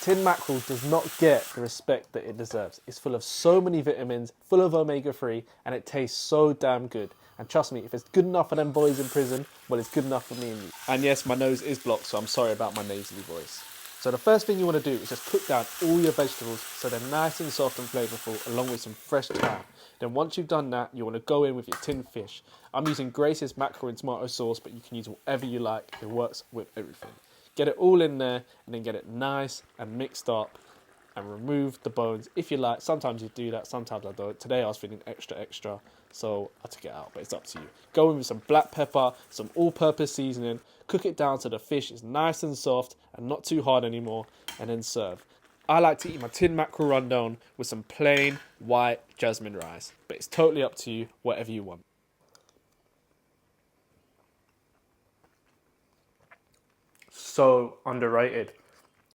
Tin mackerel does not get the respect that it deserves. It's full of so many vitamins, full of omega-3, and it tastes so damn good. And trust me, if it's good enough for them boys in prison, well, it's good enough for me and you. And yes, my nose is blocked, so I'm sorry about my nasally voice. So the first thing you want to do is just cook down all your vegetables so they're nice and soft and flavourful, along with some fresh thyme. Then once you've done that, you want to go in with your tinned fish. I'm using Grace's mackerel and tomato sauce, but you can use whatever you like. It works with everything. Get it all in there and then get it nice and mixed up and remove the bones if you like. Sometimes you do that, sometimes I don't. Today I was feeling extra, so I took it out, but it's up to you. Go in with some black pepper, some all-purpose seasoning, cook it down so the fish is nice and soft and not too hard anymore, and then serve. I like to eat my tin mackerel rundown with some plain white jasmine rice, but it's totally up to you, whatever you want. So underrated.